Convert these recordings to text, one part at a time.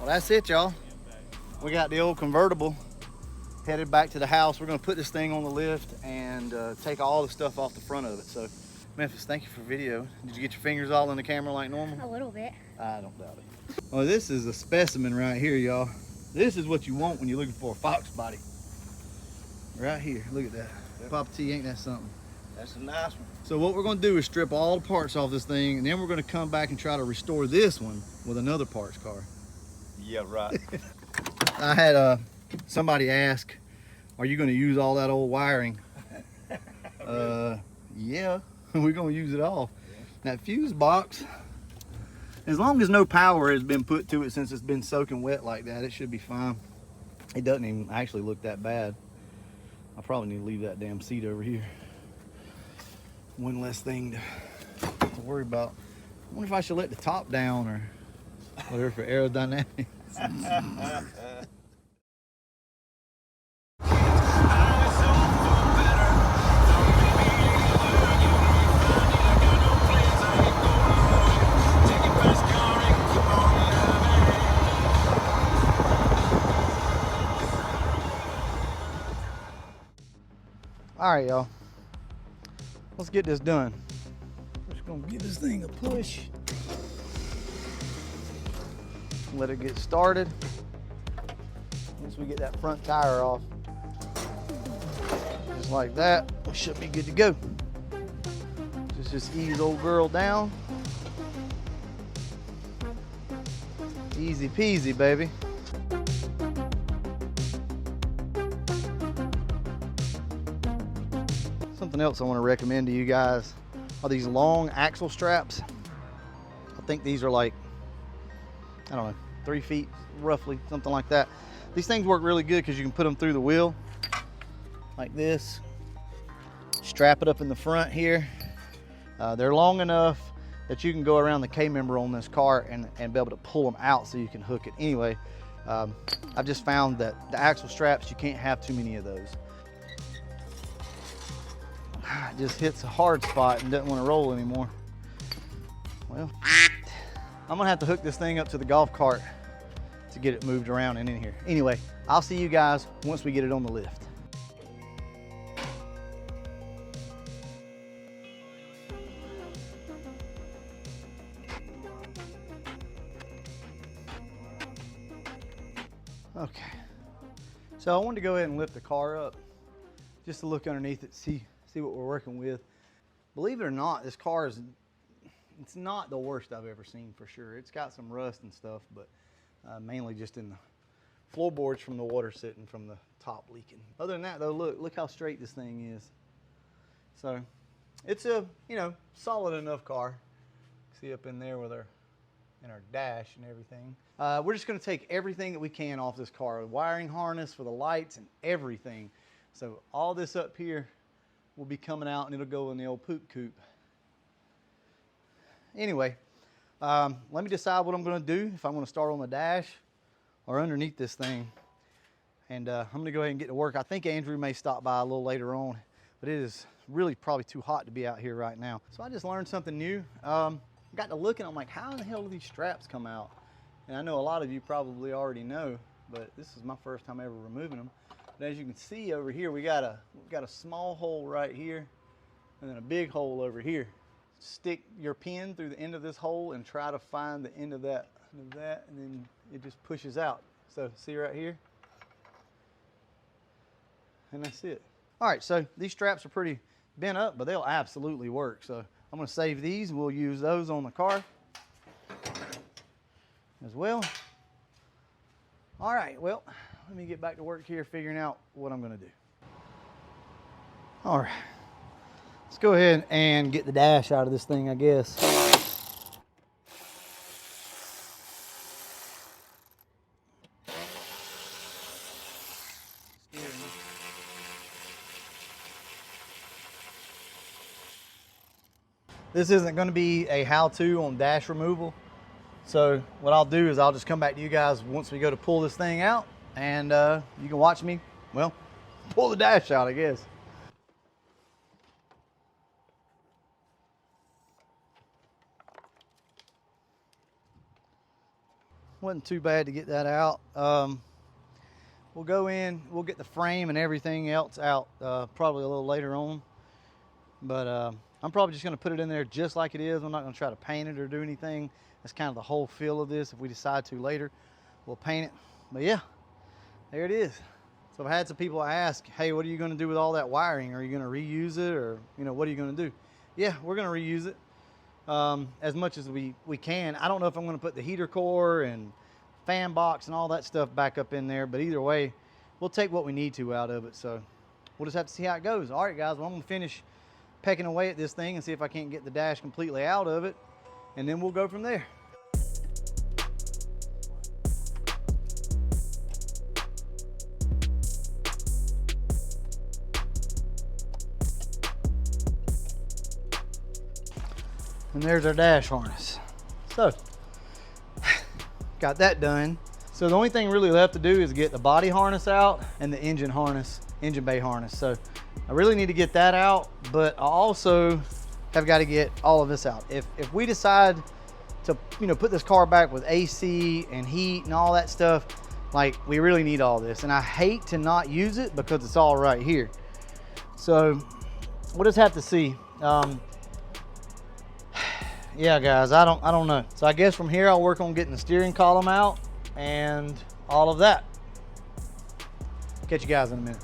That's it, y'all. We got the old convertible headed back to the house. We're gonna put this thing on the lift and take all the stuff off the front of it. So, Memphis, thank you for video. Did you get your fingers all in the camera like normal? A little bit. I don't doubt it. Oh, this is a specimen right here, y'all. This is what you want when you're looking for a fox body. Right here, look at that. Yep. Papa T, ain't that something? That's a nice one. So what we're gonna do is strip all the parts off this thing, and then we're gonna come back and try to restore this one with another parts car. Yeah, right. I had somebody ask, are you gonna use all that old wiring? Yeah, we're gonna use it all. Yeah. That fuse box, as long as no power has been put to it since it's been soaking wet like that, it should be fine. It doesn't even actually look that bad. I probably need to leave that damn seat over here. One less thing to worry about. I wonder if I should let the top down or whatever for aerodynamics. All right, y'all. Let's get this done. We're just gonna give this thing a push. Let it get started. Once we get that front tire off, just like that, we should be good to go. Just ease old girl down. Easy peasy, baby. Something else I want to recommend to you guys are these long axle straps. I think these are like, I don't know, 3 feet roughly, something like that. These things work really good because you can put them through the wheel like this. Strap it up in the front here. They're long enough that you can go around the K-member on this car and be able to pull them out so you can hook it. Anyway, I've just found that the axle straps, you can't have too many of those. It just hits a hard spot and doesn't want to roll anymore. Well, I'm gonna have to hook this thing up to the golf cart to get it moved around and in here. Anyway, I'll see you guys once we get it on the lift. Okay, so I wanted to go ahead and lift the car up just to look underneath it, see what we're working with. Believe it or not, this car it's not the worst I've ever seen for sure. It's got some rust and stuff, but mainly just in the floorboards from the water sitting from the top leaking. Other than that though, look how straight this thing is. So it's a, solid enough car. See up in there with our dash and everything. We're just gonna take everything that we can off this car, the wiring harness for the lights and everything. So all this up here will be coming out and it'll go in the old poop coop. Anyway, let me decide what I'm gonna do, if I'm gonna start on the dash or underneath this thing. And I'm gonna go ahead and get to work. I think Andrew may stop by a little later on, but it is really probably too hot to be out here right now. So I just learned something new. Got to looking, I'm like, how in the hell do these straps come out? And I know a lot of you probably already know, but this is my first time ever removing them. But as you can see over here, we've got a small hole right here and then a big hole over here. Stick your pin through the end of this hole and try to find the end of that, and then it just pushes out. So see right here? And that's it. All right, so these straps are pretty bent up, but they'll absolutely work. So I'm gonna save these and we'll use those on the car as well. All right, well, let me get back to work here figuring out what I'm gonna do. All right, let's go ahead and get the dash out of this thing, I guess. This isn't going to be a how-to on dash removal. So what I'll do is I'll just come back to you guys once we go to pull this thing out, and you can watch me, well, pull the dash out, I guess. wasn't too bad to get that out. We'll go in, we'll get the frame and everything else out probably a little later on. But I'm probably just going to put it in there just like it is. I'm not going to try to paint it or do anything. That's kind of the whole feel of this. If we decide to later, we'll paint it. But yeah, there it is. So I've had some people ask, hey, what are you going to do with all that wiring? Are you going to reuse it, or what are you going to do? Yeah, we're going to reuse it as much as we can. I don't know if I'm going to put the heater core and fan box and all that stuff back up in there, but either way, we'll take what we need to out of it. So we'll just have to see how it goes. All right, guys, well, I'm going to finish pecking away at this thing and see if I can't get the dash completely out of it, and then we'll go from there. And there's our dash harness. So got that done. So the only thing really left to do is get the body harness out and the engine bay harness. So I really need to get that out, but I also have got to get all of this out. If we decide to put this car back with AC and heat and all that stuff, like, we really need all this. And I hate to not use it because it's all right here. So we'll just have to see. Yeah, guys, I don't know. So I guess from here I'll work on getting the steering column out and all of that. Catch you guys in a minute.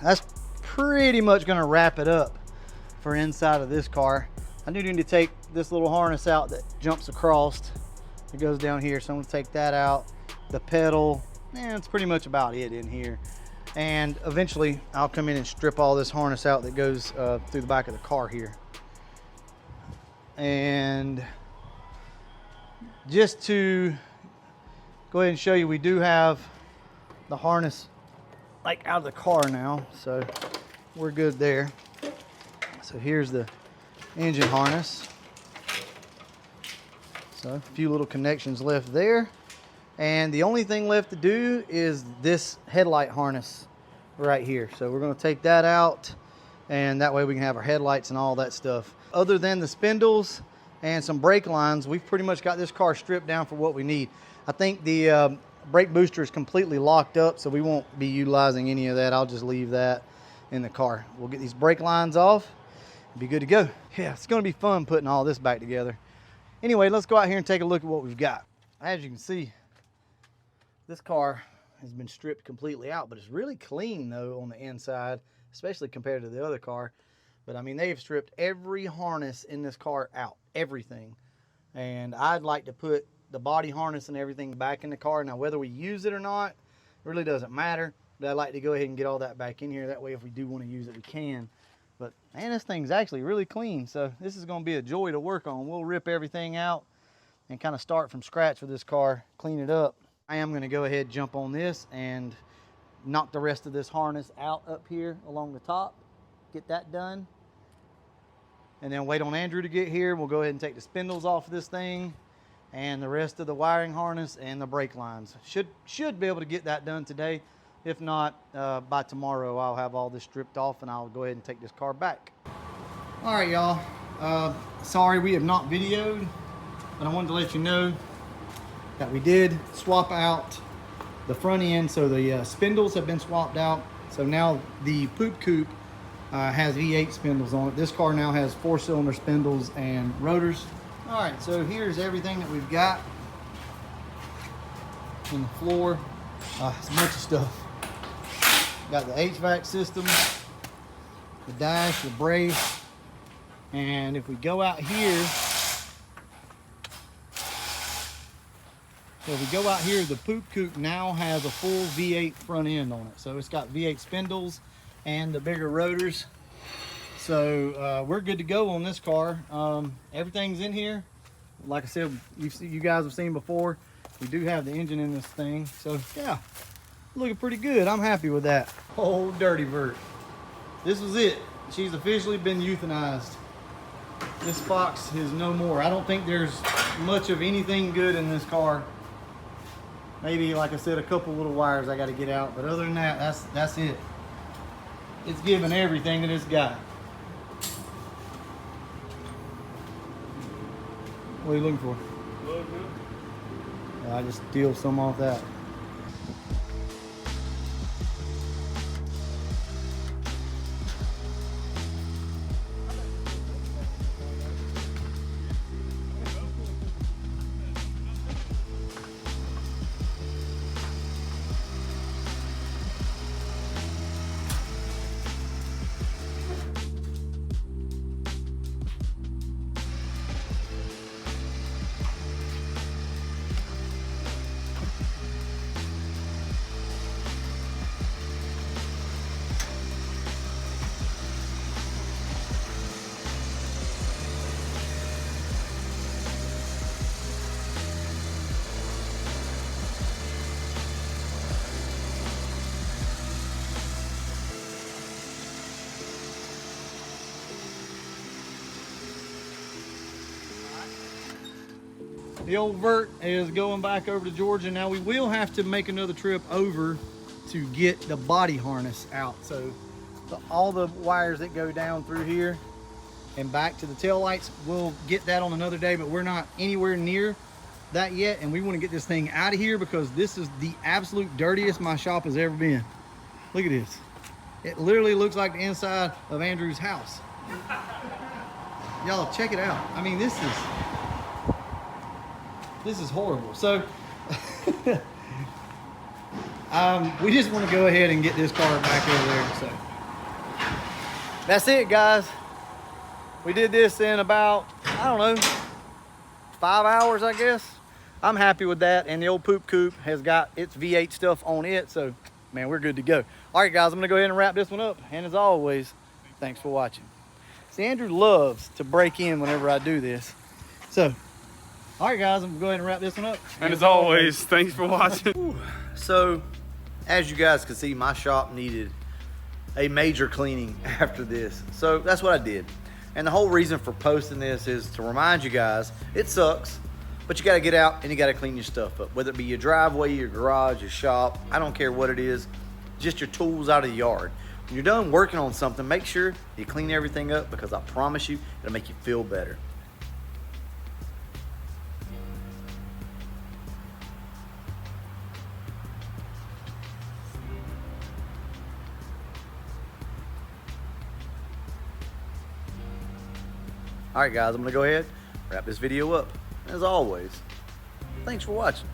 That's pretty much going to wrap it up for inside of this car. I do need to take this little harness out that jumps across. It goes down here, so I'm going to take that out. The pedal, it's pretty much about it in here. And eventually I'll come in and strip all this harness out that goes through the back of the car here. And just to go ahead and show you, we do have the harness like out of the car now, so we're good there. So here's the engine harness. So a few little connections left there, and the only thing left to do is this headlight harness right here. So we're going to take that out, and that way we can have our headlights and all that stuff. Other than the spindles and some brake lines, we've pretty much got this car stripped down for what we need. I think the brake booster is completely locked up, so we won't be utilizing any of that. I'll just leave that in the car. We'll get these brake lines off and be good to go. Yeah, it's going to be fun putting all this back together. Anyway, let's go out here and take a look at what we've got. As you can see, this car has been stripped completely out, but it's really clean though on the inside, especially compared to the other car. But I mean, they've stripped every harness in this car out, everything. And I'd like to put the body harness and everything back in the car. Now, whether we use it or not, it really doesn't matter. But I'd like to go ahead and get all that back in here. That way, if we do want to use it, we can. But man, this thing's actually really clean. So this is going to be a joy to work on. We'll rip everything out and kind of start from scratch with this car, clean it up. I am going to go ahead, jump on this and knock the rest of this harness out up here along the top. Get that done. And then wait on Andrew to get here. We'll go ahead and take the spindles off of this thing and the rest of the wiring harness and the brake lines. Should be able to get that done today. If not, by tomorrow I'll have all this stripped off and I'll go ahead and take this car back. All right, y'all. Sorry we have not videoed, but I wanted to let you know that we did swap out the front end. So the spindles have been swapped out. So now the poop coupe has V8 spindles on it. This car now has 4-cylinder spindles and rotors. All right, so here's everything that we've got in the floor. It's a bunch of stuff. Got the HVAC system, the dash, the brace, and if we go out here, the poop coupe now has a full V8 front end on it. So it's got V8 spindles and the bigger rotors. So we're good to go on this car. Everything's in here. Like I said, you guys have seen before, we do have the engine in this thing. So yeah, looking pretty good. I'm happy with that. Oh, dirty vert. This was it. She's officially been euthanized. This Fox is no more. I don't think there's much of anything good in this car. Maybe, like I said, a couple little wires I got to get out, but other than that, that's it. It's given everything that it's got. What are you looking for? I just steal some off that. The old Vert is going back over to Georgia. Now we will have to make another trip over to get the body harness out. So all the wires that go down through here and back to the tail lights, we'll get that on another day, but we're not anywhere near that yet. And we want to get this thing out of here because this is the absolute dirtiest my shop has ever been. Look at this. It literally looks like the inside of Andrew's house. Y'all check it out. I mean, this is horrible. So we just want to go ahead and get this car back over there. So that's it, guys. We did this in about, I don't know, 5 hours, I guess. I'm happy with that. And the old poop coupe has got its V8 stuff on it. So, man, we're good to go. All right, guys, I'm going to go ahead and wrap this one up. And as always, thanks for watching. See, Andrew loves to break in whenever I do this. So, all right, guys, I'm going to go ahead and wrap this one up. And as always, thanks for watching. So, as you guys can see, my shop needed a major cleaning after this. So that's what I did. And the whole reason for posting this is to remind you guys, it sucks, but you got to get out and you got to clean your stuff up. Whether it be your driveway, your garage, your shop, I don't care what it is, just your tools out of the yard. When you're done working on something, make sure you clean everything up because I promise you, it'll make you feel better. All right, guys, I'm gonna go ahead, wrap this video up. As always, thanks for watching.